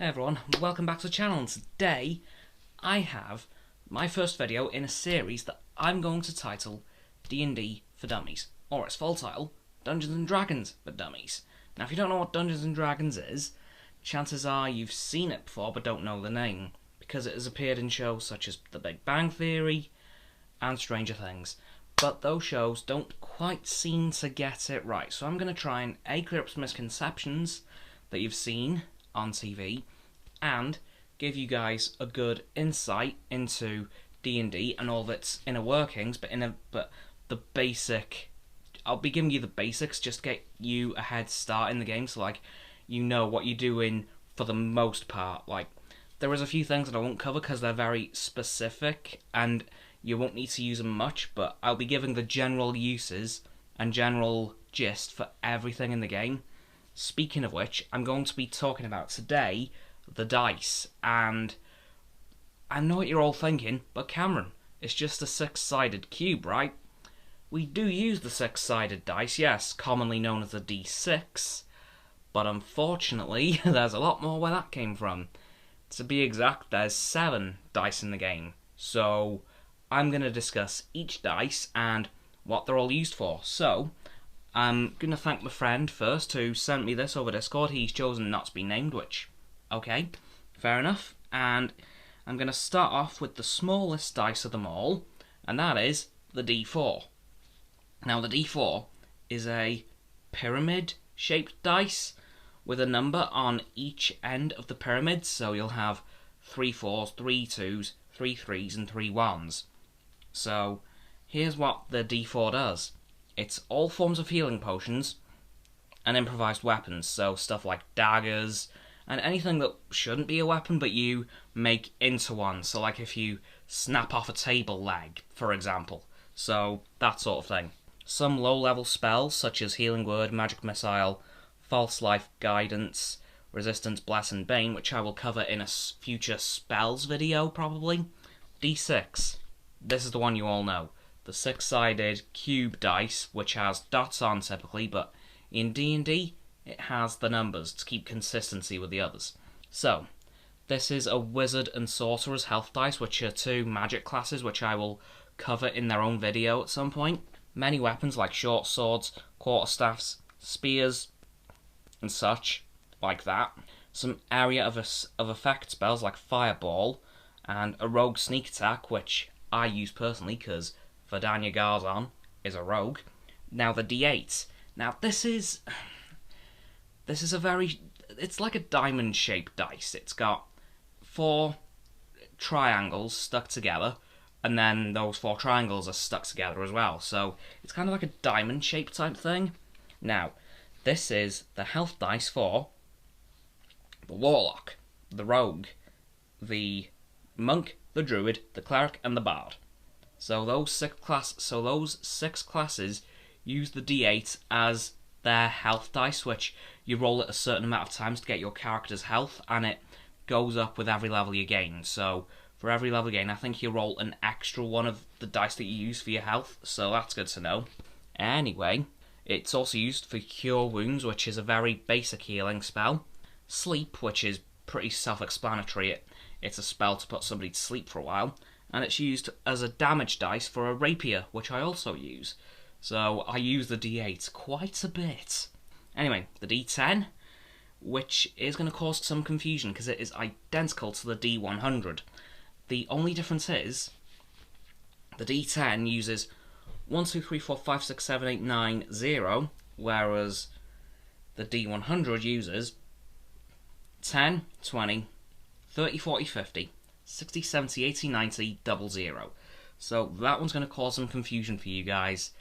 everyone, welcome back to the channel, and today I have my first video in a series that I'm going to title D&D for Dummies, or its full title, Dungeons and Dragons for Dummies. Now if you don't know what Dungeons and Dragons is, chances are you've seen it before but don't know the name, because it has appeared in shows such as The Big Bang Theory and Stranger Things. But those shows don't quite seem to get it right, so I'm going to try and clear up some misconceptions that you've seen on TV and give you guys a good insight into D&D and all of its inner workings, but the basic, I'll be giving you the basics just to get you a head start in the game, so like you know what you're doing for the most part. Like there is a few things that I won't cover because they're very specific and you won't need to use them much, but I'll be giving the general uses and general gist for everything in the game. Speaking of which, I'm going to be talking about today the dice, and I know what you're all thinking, but Cameron, it's just a six-sided cube, right? We do use the six-sided dice, yes, commonly known as the D6, but unfortunately, there's a lot more where that came from. To be exact, there's 7 dice in the game, so I'm going to discuss each dice and what they're all used for. So I'm going to thank my friend first who sent me this over Discord. He's chosen not to be named, which, okay, fair enough. And I'm going to start off with the smallest dice of them all, and that is the D4. Now the D4 is a pyramid-shaped dice with a number on each end of the pyramid, so you'll have 3 4s, 3 2s, 3 3s, and 3 1s. So here's what the D4 does. It's all forms of healing potions and improvised weapons, so stuff like daggers and anything that shouldn't be a weapon but you make into one. So like if you snap off a table leg, for example. So that sort of thing. Some low-level spells such as Healing Word, Magic Missile, False Life, Guidance, Resistance, Bless and Bane, which I will cover in a future spells video probably. D6. This is the one you all know. The six-sided cube dice, which has dots on typically, but in D&D, it has the numbers to keep consistency with the others. So, this is a wizard and sorcerer's health dice, which are 2 magic classes, which I will cover in their own video at some point. Many weapons like short swords, quarterstaffs, spears, and such, like that. Some area of effect spells like fireball, and a rogue sneak attack, which I use personally because Verdania Garzon is a rogue. Now the D8. Now this is a very, it's like a diamond-shaped dice. It's got 4 triangles stuck together, and then those 4 triangles are stuck together as well. So it's kind of like a diamond-shaped type thing. Now, this is the health dice for the warlock, the rogue, the monk, the druid, the cleric, and the bard. So those 6 classes use the D8 as their health dice, which you roll it a certain amount of times to get your character's health, and it goes up with every level you gain. So for every level you gain, I think you roll an extra one of the dice that you use for your health, so that's good to know. Anyway, it's also used for Cure Wounds, which is a very basic healing spell. Sleep, which is pretty self-explanatory. It's a spell to put somebody to sleep for a while. And it's used as a damage dice for a rapier, which I also use. So I use the D8 quite a bit. Anyway, the D10, which is going to cause some confusion because it is identical to the D100. The only difference is the D10 uses 1, 2, 3, 4, 5, 6, 7, 8, 9, 0, whereas the D100 uses 10, 20, 30, 40, 50, 60, 70, 80, 90, 00. So that one's going to cause some confusion for you guys.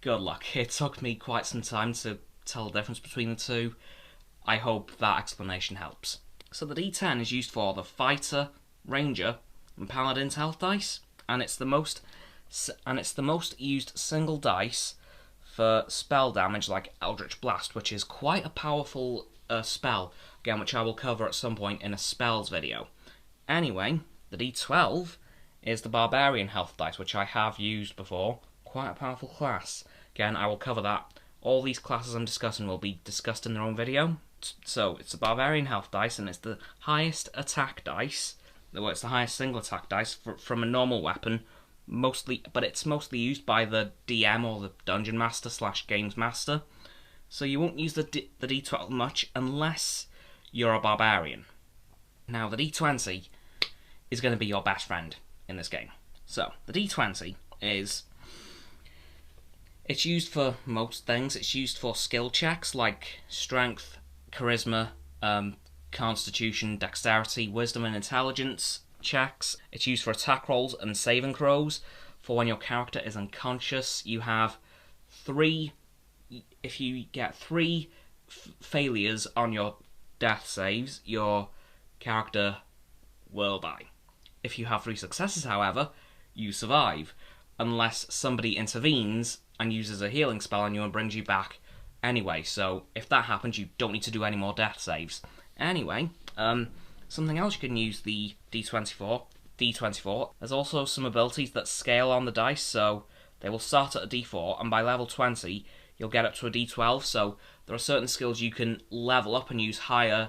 Good luck. It took me quite some time to tell the difference between the two. I hope that explanation helps. So the D10 is used for the fighter, ranger, and paladin's health dice, and it's the most used single dice for spell damage like Eldritch Blast, which is quite a powerful spell, again, which I will cover at some point in a spells video. Anyway, the D12 is the Barbarian health dice, which I have used before. Quite a powerful class. Again, I will cover that. All these classes I'm discussing will be discussed in their own video. So it's a barbarian health dice, and it's the highest attack dice. Well, it's the highest single attack dice from a normal weapon, mostly, but it's mostly used by the DM or the dungeon master / games master. So you won't use the D12 much unless you're a barbarian. Now the D20 is going to be your best friend in this game. So the D20 is, it's used for most things. It's used for skill checks like strength, charisma, constitution, dexterity, wisdom and intelligence checks. It's used for attack rolls and saving throws. For when your character is unconscious, you have 3, if you get 3 failures on your death saves, your character will die. If you have 3 successes, however, you survive, unless somebody intervenes and uses a healing spell on you and brings you back anyway. So if that happens, you don't need to do any more death saves. Anyway, something else you can use the D24. There's also some abilities that scale on the dice, so they will start at a D4, and by level 20, you'll get up to a D12, so there are certain skills you can level up and use higher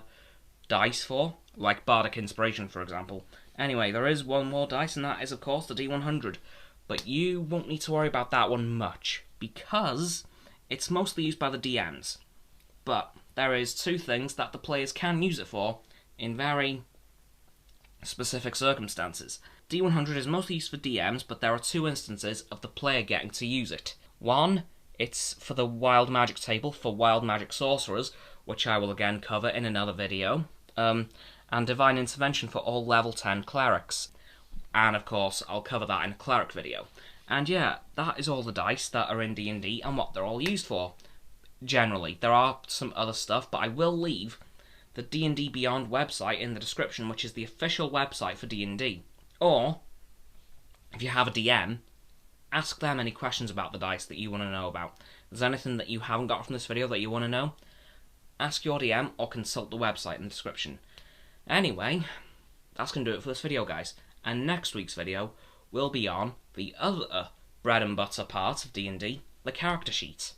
dice for, like Bardic Inspiration, for example. Anyway, there is one more dice, and that is, of course, the D100. But you won't need to worry about that one much, because it's mostly used by the DMs. But there is 2 things that the players can use it for in very specific circumstances. D100 is mostly used for DMs, but there are 2 instances of the player getting to use it. One, it's for the Wild Magic table for Wild Magic Sorcerers, which I will again cover in another video, and Divine Intervention for all level 10 clerics. And of course, I'll cover that in a cleric video. And yeah, that is all the dice that are in D&D and what they're all used for. Generally, there are some other stuff, but I will leave the D&D Beyond website in the description, which is the official website for D&D. Or, if you have a DM, ask them any questions about the dice that you want to know about. If there's anything that you haven't got from this video that you want to know, ask your DM or consult the website in the description. Anyway, that's going to do it for this video, guys. And next week's video will be on the other bread and butter part of D&D, the character sheet.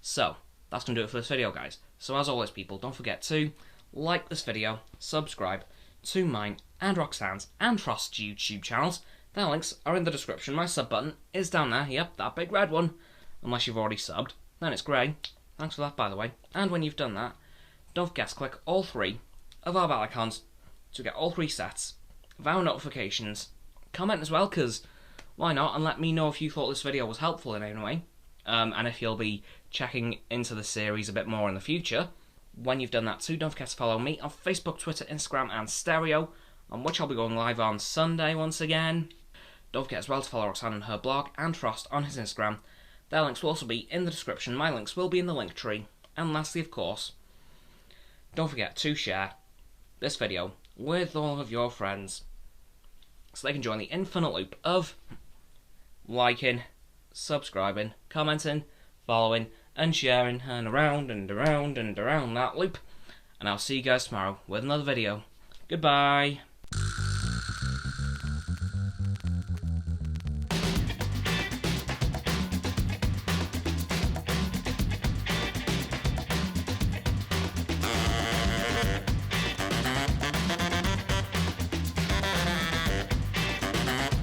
So, that's going to do it for this video, guys. So as always, people, don't forget to like this video, subscribe to mine and Roxanne's and Frost's YouTube channels. Their links are in the description. My sub button is down there. Yep, that big red one. Unless you've already subbed, then it's grey. Thanks for that, by the way. And when you've done that, don't forget to click all 3 of our bell icons to get all 3 sets of our notifications. Comment as well, because why not? And let me know if you thought this video was helpful in any way. And if you'll be checking into the series a bit more in the future. When you've done that too, don't forget to follow me on Facebook, Twitter, Instagram and Stereo, on which I'll be going live on Sunday once again. Don't forget as well to follow Roxanne on her blog and Frost on his Instagram. Their links will also be in the description. My links will be in the link tree. And lastly, of course, don't forget to share this video with all of your friends so they can join the infinite loop of liking, subscribing, commenting, following, and sharing, and around and around and around that loop. And I'll see you guys tomorrow with another video. Goodbye.